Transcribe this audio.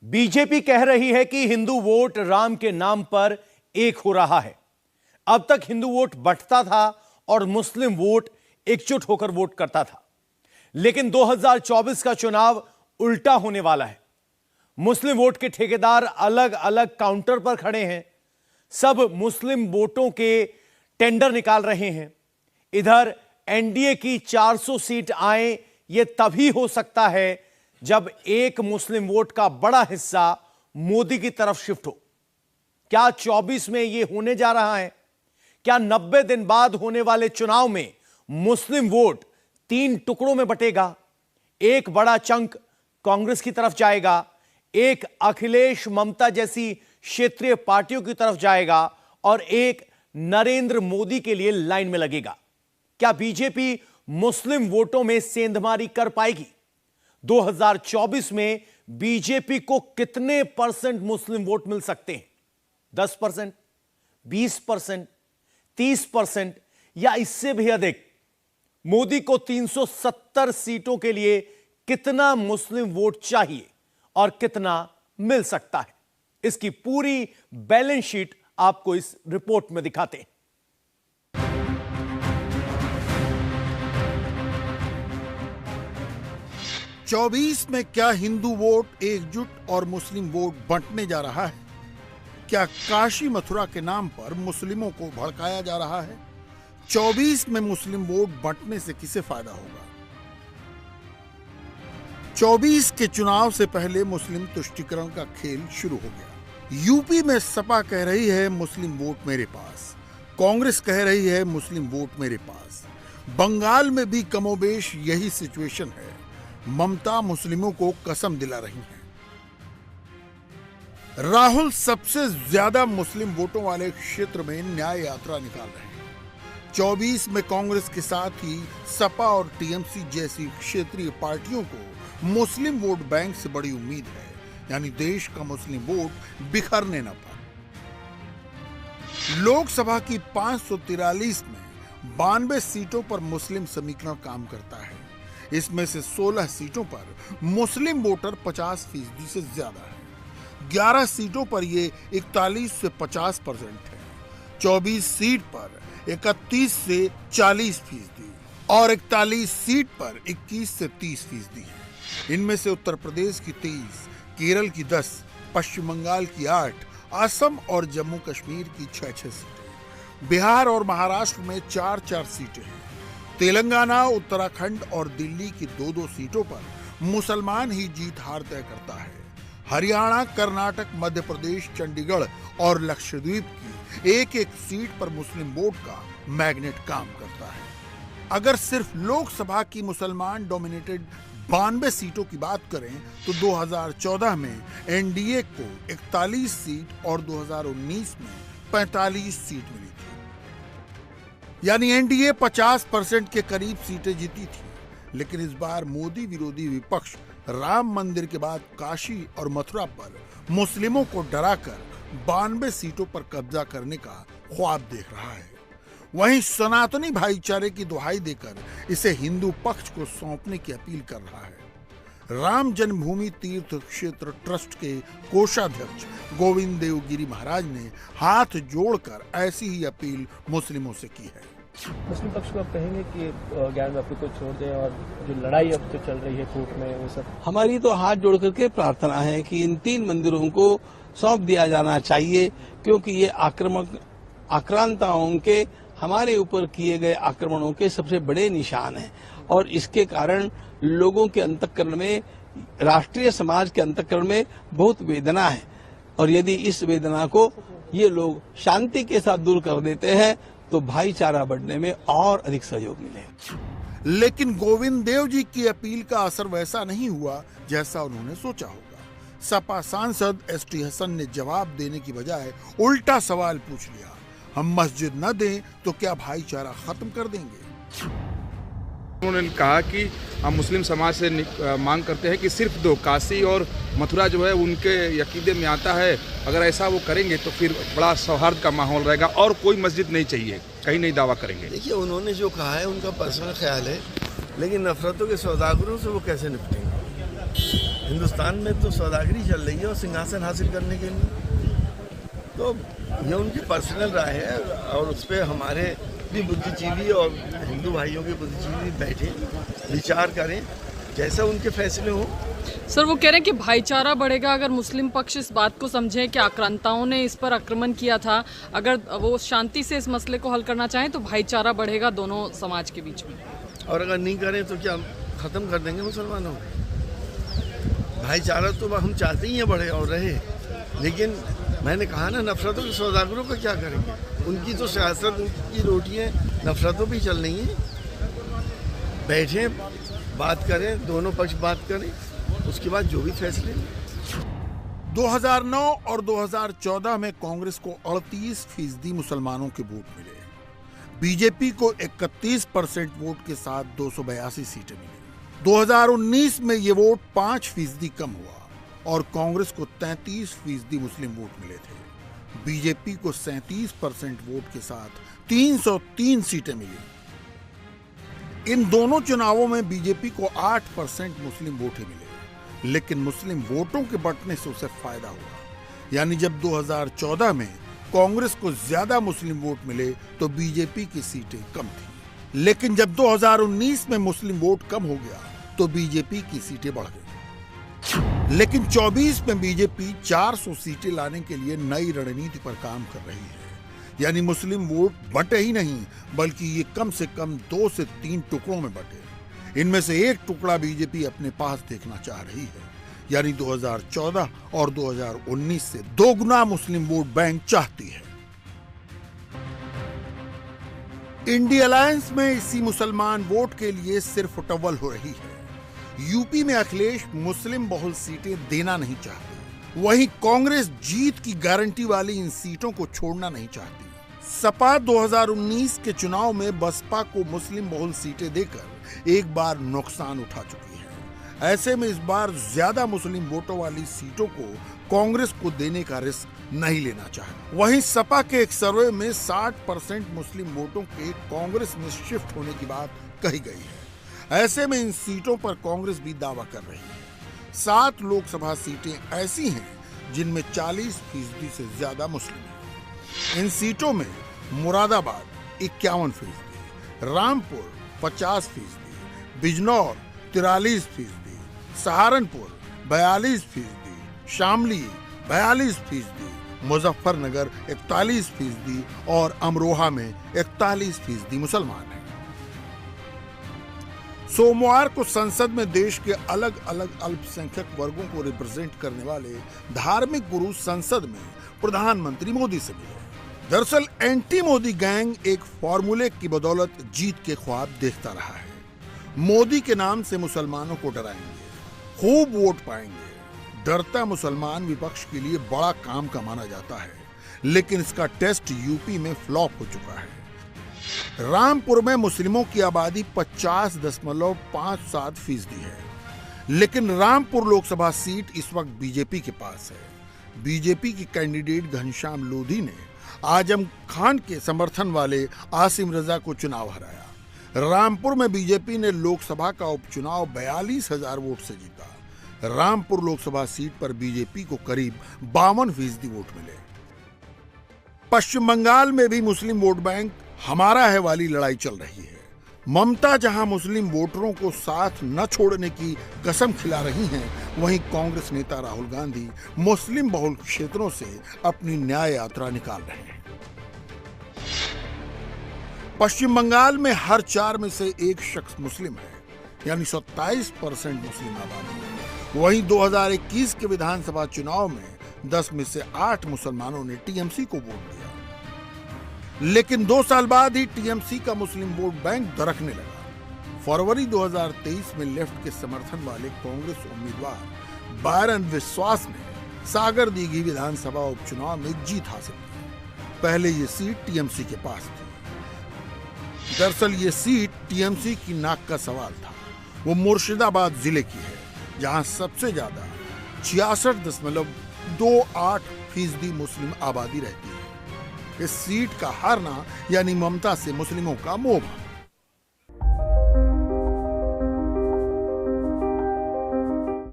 BJP कह रही है कि हिंदू वोट राम के नाम पर एक हो रहा है। अब तक हिंदू वोट बंटता था और मुस्लिम वोट एकजुट होकर वोट करता था, लेकिन 2024 का चुनाव उल्टा होने वाला है। मुस्लिम वोट के ठेकेदार अलग अलग काउंटर पर खड़े हैं, सब मुस्लिम वोटों के टेंडर निकाल रहे हैं। इधर एनडीए की 400 सीट आए, यह तभी हो सकता है जब एक मुस्लिम वोट का बड़ा हिस्सा मोदी की तरफ शिफ्ट हो। क्या 24 में यह होने जा रहा है? क्या 90 दिन बाद होने वाले चुनाव में मुस्लिम वोट 3 टुकड़ों में बटेगा? एक बड़ा चंक कांग्रेस की तरफ जाएगा, एक अखिलेश ममता जैसी क्षेत्रीय पार्टियों की तरफ जाएगा और एक नरेंद्र मोदी के लिए लाइन में लगेगा। क्या बीजेपी मुस्लिम वोटों में सेंधमारी कर पाएगी? 2024 में बीजेपी को कितने परसेंट मुस्लिम वोट मिल सकते हैं? 10%, 20%, 30% या इससे भी अधिक? मोदी को 370 सीटों के लिए कितना मुस्लिम वोट चाहिए और कितना मिल सकता है? इसकी पूरी बैलेंस शीट आपको इस रिपोर्ट में दिखाते हैं। चौबीस में क्या हिंदू वोट एकजुट और मुस्लिम वोट बंटने जा रहा है? क्या काशी मथुरा के नाम पर मुस्लिमों को भड़काया जा रहा है? 24 में मुस्लिम वोट बंटने से किसे फायदा होगा? 24 के चुनाव से पहले मुस्लिम तुष्टीकरण का खेल शुरू हो गया। यूपी में सपा कह रही है मुस्लिम वोट मेरे पास, कांग्रेस कह रही है मुस्लिम वोट मेरे पास। बंगाल में भी कमोबेश यही सिचुएशन है। ममता मुस्लिमों को कसम दिला रही हैं। राहुल सबसे ज्यादा मुस्लिम वोटों वाले क्षेत्र में न्याय यात्रा निकाल रहे हैं। 24 में कांग्रेस के साथ ही सपा और टीएमसी जैसी क्षेत्रीय पार्टियों को मुस्लिम वोट बैंक से बड़ी उम्मीद है, यानी देश का मुस्लिम वोट बिखरने न पाए। लोकसभा की 543 में 92 सीटों पर मुस्लिम समीकरण काम करता है। इसमें से 16 सीटों पर मुस्लिम वोटर 50% से ज्यादा है। 11 सीटों पर ये 41 से 50% है। 24 सीट पर 31 से 40% और 41 सीट पर 21 से 30% है। इनमें से उत्तर प्रदेश की 23, केरल की 10, पश्चिम बंगाल की 8, असम और जम्मू कश्मीर की 6 सीटें, बिहार और महाराष्ट्र में 4 सीटें हैं। तेलंगाना, उत्तराखंड और दिल्ली की 2 सीटों पर मुसलमान ही जीत हार तय करता है। हरियाणा, कर्नाटक, मध्य प्रदेश, चंडीगढ़ और लक्षद्वीप की 1 सीट पर मुस्लिम वोट का मैग्नेट काम करता है। अगर सिर्फ लोकसभा की मुसलमान डोमिनेटेड 92 सीटों की बात करें तो 2014 में एनडीए को 41 सीट और 2019 में 45 सीट मिली थी, यानी एनडीए 50% के करीब सीटें जीती थी। लेकिन इस बार मोदी विरोधी विपक्ष राम मंदिर के बाद काशी और मथुरा पर मुस्लिमों को डराकर 92 सीटों पर कब्जा करने का ख्वाब देख रहा है। वहीं सनातनी भाईचारे की दुहाई देकर इसे हिंदू पक्ष को सौंपने की अपील कर रहा है। राम जन्मभूमि तीर्थ क्षेत्र ट्रस्ट के कोषाध्यक्ष गोविंद देव गिरी महाराज ने हाथ जोड़कर ऐसी ही अपील मुस्लिमों से की है। मुस्लिम पक्ष को आप कहेंगे कि ज्ञान बापू को छोड़ दें और जो लड़ाई अब तो चल रही है कोर्ट में वो सब? हमारी तो हाथ जोड़ करके प्रार्थना है कि इन 3 मंदिरों को सौंप दिया जाना चाहिए, क्योंकि ये आक्रांताओं के हमारे ऊपर किए गए आक्रमणों के सबसे बड़े निशान हैं और इसके कारण लोगों के अंतःकरण में, राष्ट्रीय समाज के अंतःकरण में बहुत वेदना है और यदि इस वेदना को ये लोग शांति के साथ दूर कर देते हैं तो भाईचारा बढ़ने में और अधिक सहयोग मिलेगा। लेकिन गोविंद देव जी की अपील का असर वैसा नहीं हुआ जैसा उन्होंने सोचा होगा। सपा सांसद एसटी हसन ने जवाब देने की बजाय उल्टा सवाल पूछ लिया, हम मस्जिद न दें तो क्या भाईचारा खत्म कर देंगे? उन्होंने कहा कि हम मुस्लिम समाज से मांग करते हैं कि सिर्फ 2 काशी और मथुरा जो है उनके अकीदे में आता है। अगर ऐसा वो करेंगे तो फिर बड़ा सौहार्द का माहौल रहेगा और कोई मस्जिद नहीं चाहिए, कहीं नहीं दावा करेंगे। देखिए, उन्होंने जो कहा है उनका पर्सनल ख्याल है, लेकिन नफरतों के सौदागरों से वो कैसे निपटेंगे? हिंदुस्तान में तो सौदागरी चल रही है और सिंहासन हासिल करने के लिए, तो ये उनकी पर्सनल राय है और उस पर हमारे भी बुद्धिजीवी और हिंदू भाइयों के बुद्धिजीवी बैठे विचार करें, जैसा उनके फैसले हों। सर, वो कह रहे हैं कि भाईचारा बढ़ेगा अगर मुस्लिम पक्ष इस बात को समझे कि आक्रांताओं ने इस पर आक्रमण किया था, अगर वो शांति से इस मसले को हल करना चाहें तो भाईचारा बढ़ेगा दोनों समाज के बीच में, और अगर नहीं करें तो क्या ख़त्म कर देंगे मुसलमानों को? भाईचारा तो हम चाहते ही हैं बढ़े और रहे, लेकिन मैंने कहा ना, नफरतों के सौदागरों को क्या करेंगे? उनकी तो सियासत, उनकी रोटियाँ नफरतों भी चल रही हैं। बैठें, बात करें, दोनों पक्ष बात करें, उसके बाद जो भी फैसले। 2009 और 2014 में कांग्रेस को 38% मुसलमानों के वोट मिले। बीजेपी को 31% वोट के साथ 282 सीटें मिली। 2019 में ये वोट 5% कम हुआ और कांग्रेस को 33% मुस्लिम वोट मिले थे। बीजेपी को 37% वोट के साथ 303 सीटें मिली। इन दोनों चुनावों में बीजेपी को 8% मुस्लिम वोट ही मिले, लेकिन मुस्लिम वोटों के बंटने से उसे फायदा हुआ। यानी जब 2014 में कांग्रेस को ज्यादा मुस्लिम वोट मिले तो बीजेपी की सीटें कम थी, लेकिन जब 2019 में मुस्लिम वोट कम हो गया तो बीजेपी की सीटें बढ़ गई। लेकिन 24 में बीजेपी 400 सीटें लाने के लिए नई रणनीति पर काम कर रही है। यानी मुस्लिम वोट बटे ही नहीं, बल्कि ये कम से कम 2 से 3 टुकड़ों में बटे। इनमें से एक टुकड़ा बीजेपी अपने पास देखना चाह रही है। यानी 2014 और 2019 से 2 गुना मुस्लिम वोट बैंक चाहती है। इंडिया अलायंस में इसी मुसलमान वोट के लिए सिर्फ टवल हो रही है। यूपी में अखिलेश मुस्लिम बहुल सीटें देना नहीं चाहते, वहीं कांग्रेस जीत की गारंटी वाली इन सीटों को छोड़ना नहीं चाहती। सपा 2019 के चुनाव में बसपा को मुस्लिम बहुल सीटें देकर एक बार नुकसान उठा चुकी है। ऐसे में इस बार ज्यादा मुस्लिम वोटों वाली सीटों को कांग्रेस को देने का रिस्क नहीं लेना चाहती। वहीं सपा के एक सर्वे में 60% मुस्लिम वोटों के कांग्रेस में शिफ्ट होने की बात कही गई है। ऐसे में इन सीटों पर कांग्रेस भी दावा कर रही है। 7 लोकसभा सीटें ऐसी हैं जिनमें 40% से ज्यादा मुस्लिम हैं। इन सीटों में मुरादाबाद 51%, रामपुर 50%, बिजनौर 43%, सहारनपुर 42%, शामली 42%, मुजफ्फरनगर 41% और अमरोहा में 41% मुसलमान हैं। सोमवार को संसद में देश के अलग अलग अल्पसंख्यक वर्गों को रिप्रेजेंट करने वाले धार्मिक गुरु संसद में प्रधानमंत्री मोदी से मिले। दरअसल एंटी मोदी गैंग एक फॉर्मूले की बदौलत जीत के ख्वाब देखता रहा है। मोदी के नाम से मुसलमानों को डराएंगे, खूब वोट पाएंगे। डरता मुसलमान विपक्ष के लिए बड़ा काम का माना जाता है, लेकिन इसका टेस्ट यूपी में फ्लॉप हो चुका है। रामपुर में मुस्लिमों की आबादी 50.57% है, लेकिन रामपुर लोकसभा सीट इस वक्त बीजेपी के पास है। बीजेपी की कैंडिडेट घनश्याम लोधी ने आजम खान के समर्थन वाले आसिम रजा को चुनाव हराया। रामपुर में बीजेपी ने लोकसभा का उपचुनाव 42,000 वोट से जीता। रामपुर लोकसभा सीट पर बीजेपी को करीब 52% वोट मिले। पश्चिम बंगाल में भी मुस्लिम वोट बैंक हमारा है वाली लड़ाई चल रही है। ममता जहां मुस्लिम वोटरों को साथ न छोड़ने की कसम खिला रही हैं, वहीं कांग्रेस नेता राहुल गांधी मुस्लिम बहुल क्षेत्रों से अपनी न्याय यात्रा निकाल रहे हैं। पश्चिम बंगाल में हर 4 में से एक शख्स मुस्लिम है, यानी 27% मुस्लिम आबादी है। वहीं 2021 के विधानसभा चुनाव में 10 में से 8 मुसलमानों ने टीएमसी को वोट दिया, लेकिन 2 साल बाद ही टीएमसी का मुस्लिम वोट बैंक दरकने लगा। फरवरी 2023 में लेफ्ट के समर्थन वाले कांग्रेस उम्मीदवार बायरन विश्वास ने सागरदीघी विधानसभा उपचुनाव में जीत हासिल की। पहले ये सीट टीएमसी के पास थी। दरअसल ये सीट टीएमसी की नाक का सवाल था। वो मुर्शिदाबाद जिले की है, जहां सबसे ज्यादा 66.28% मुस्लिम आबादी रहती है। इस सीट का हारना यानी ममता से मुस्लिमों का मोह।